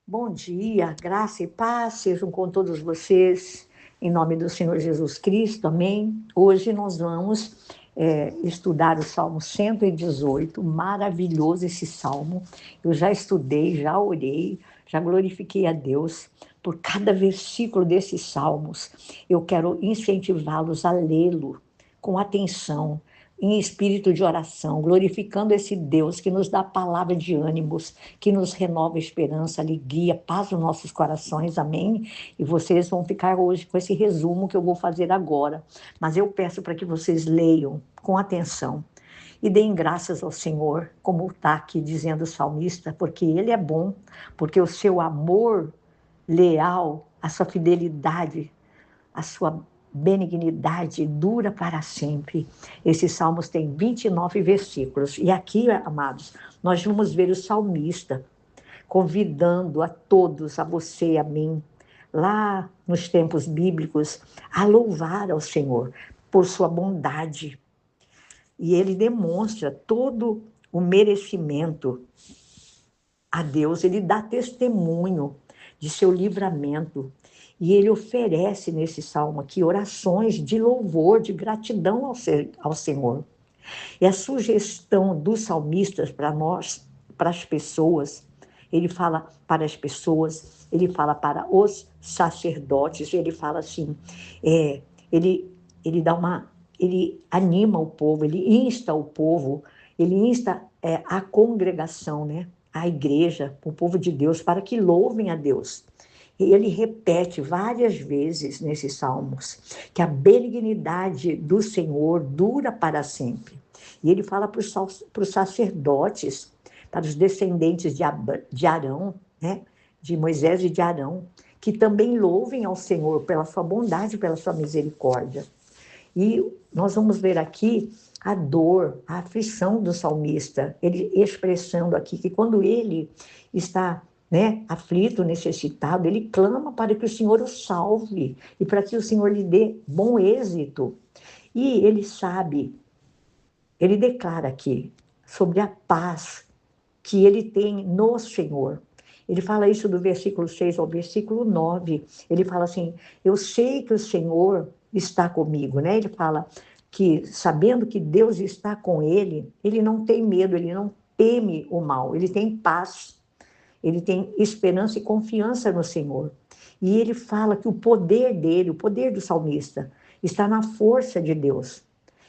Bom dia, graça e paz sejam com todos vocês, em nome do Senhor Jesus Cristo, amém? Hoje nós vamos estudar o Salmo 118, maravilhoso esse Salmo. Eu já estudei, já orei, já glorifiquei a Deus por cada versículo desses Salmos. Eu quero incentivá-los a lê-lo com atenção, em espírito de oração, glorificando esse Deus que nos dá palavra de ânimos, que nos renova a esperança, alegria, paz nos nossos corações, amém? E vocês vão ficar hoje com esse resumo que eu vou fazer agora, mas eu peço para que vocês leiam com atenção e deem graças ao Senhor, como está aqui dizendo o salmista, porque Ele é bom, porque o seu amor leal, a sua fidelidade, a sua benignidade dura para sempre. Esses salmos têm 29 versículos. E aqui, amados, nós vamos ver o salmista convidando a todos, a você e a mim, lá nos tempos bíblicos, a louvar ao Senhor por sua bondade. E ele demonstra todo o merecimento a Deus, ele dá testemunho de seu livramento. E ele oferece nesse salmo aqui orações de louvor, de gratidão ao Senhor. E a sugestão dos salmistas para nós, para as pessoas, ele fala para as pessoas, ele fala para os sacerdotes, ele fala assim, ele dá ele anima o povo, ele insta o povo, ele insta a congregação, né? A igreja, o povo de Deus, para que louvem a Deus. E ele repete várias vezes nesses salmos que a benignidade do Senhor dura para sempre. E ele fala para os sacerdotes, para os descendentes de Arão, né? De Moisés e de Arão, que também louvem ao Senhor pela sua bondade, pela sua misericórdia. E nós vamos ver aqui a dor, a aflição do salmista, ele expressando aqui que quando ele está, né, aflito, necessitado, ele clama para que o Senhor o salve e para que o Senhor lhe dê bom êxito. E ele sabe, ele declara aqui sobre a paz que ele tem no Senhor. Ele fala isso do versículo 6 ao versículo 9. Ele fala assim, eu sei que o Senhor está comigo, né? Ele fala que, sabendo que Deus está com ele, ele não tem medo, ele não teme o mal, ele tem paz, ele tem esperança e confiança no Senhor. E ele fala que o poder dele, o poder do salmista, está na força de Deus.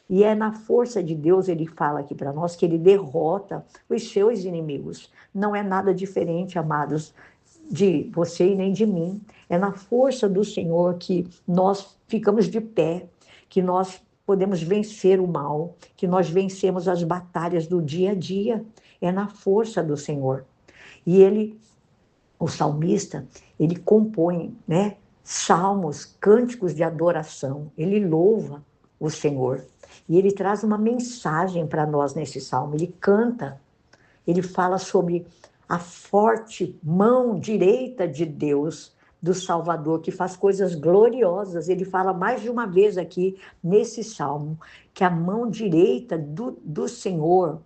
E é na força de Deus, ele fala aqui para nós, que ele derrota os seus inimigos. Não é nada diferente, amados, de você e nem de mim. É na força do Senhor que nós ficamos de pé, que nós podemos vencer o mal, que nós vencemos as batalhas do dia a dia. É na força do Senhor. E ele, o salmista, ele compõe, né, salmos, cânticos de adoração. Ele louva o Senhor. E ele traz uma mensagem para nós nesse salmo. Ele canta, ele fala sobre a forte mão direita de Deus, do Salvador, que faz coisas gloriosas. Ele fala mais de uma vez aqui nesse salmo, que a mão direita do Senhor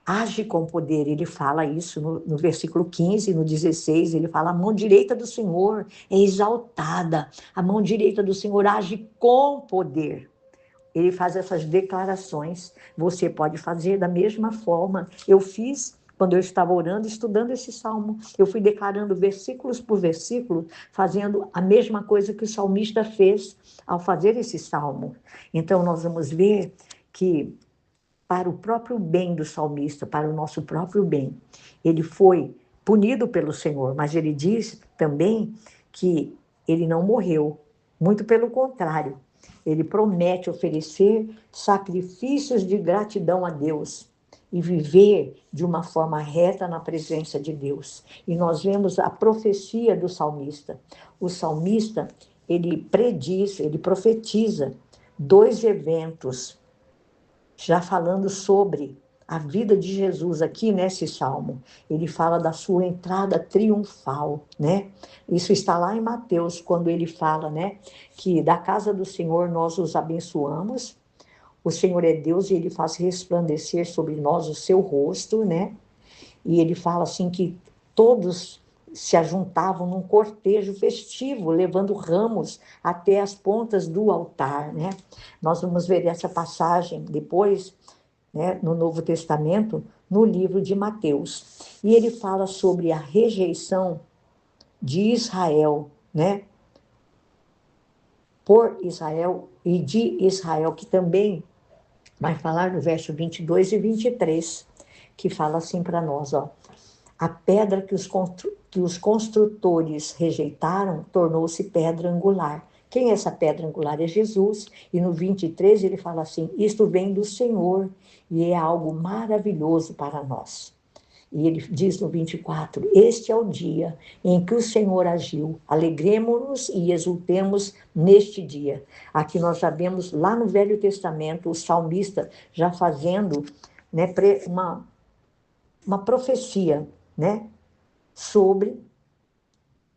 age com poder. Ele fala isso no versículo 15, no 16, ele fala, a mão direita do Senhor é exaltada, a mão direita do Senhor age com poder. Ele faz essas declarações, você pode fazer da mesma forma. Eu fiz, quando eu estava orando, estudando esse salmo, eu fui declarando versículos por versículo, fazendo a mesma coisa que o salmista fez ao fazer esse salmo. Então, nós vamos ver que, para o próprio bem do salmista, para o nosso próprio bem, ele foi punido pelo Senhor, mas ele diz também que ele não morreu, muito pelo contrário. Ele promete oferecer sacrifícios de gratidão a Deus e viver de uma forma reta na presença de Deus. E nós vemos a profecia do salmista. O salmista, ele prediz, ele profetiza 2 eventos, já falando sobre a vida de Jesus aqui nesse salmo. Ele fala da sua entrada triunfal, né? Isso está lá em Mateus, quando ele fala, né, que da casa do Senhor nós os abençoamos, o Senhor é Deus e ele faz resplandecer sobre nós o seu rosto, né? E ele fala assim que todos se ajuntavam num cortejo festivo, levando ramos até as pontas do altar, né? Nós vamos ver essa passagem depois, né, no Novo Testamento, no livro de Mateus. E ele fala sobre a rejeição de Israel, né? Por Israel e de Israel, que também vai falar no verso 22 e 23, que fala assim para nós, ó. A pedra que os construtores rejeitaram tornou-se pedra angular. Quem é essa pedra angular? É Jesus. E no 23 ele fala assim: isto vem do Senhor e é algo maravilhoso para nós. E ele diz no 24: este é o dia em que o Senhor agiu. Alegremo-nos e exultemos neste dia. Aqui nós já vemos lá no Velho Testamento o salmista já fazendo, né, uma profecia, né, sobre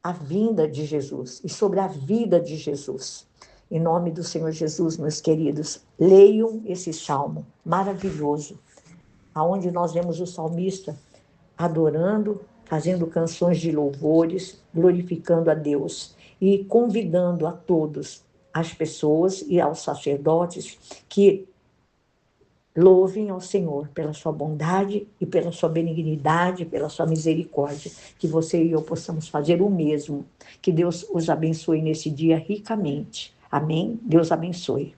a vinda de Jesus e sobre a vida de Jesus. Em nome do Senhor Jesus, meus queridos, leiam esse salmo maravilhoso, aonde nós vemos o salmista adorando, fazendo canções de louvores, glorificando a Deus e convidando a todos, as pessoas e aos sacerdotes, que louvem ao Senhor pela sua bondade e pela sua benignidade, pela sua misericórdia. Que você e eu possamos fazer o mesmo. Que Deus os abençoe nesse dia ricamente. Amém? Deus abençoe.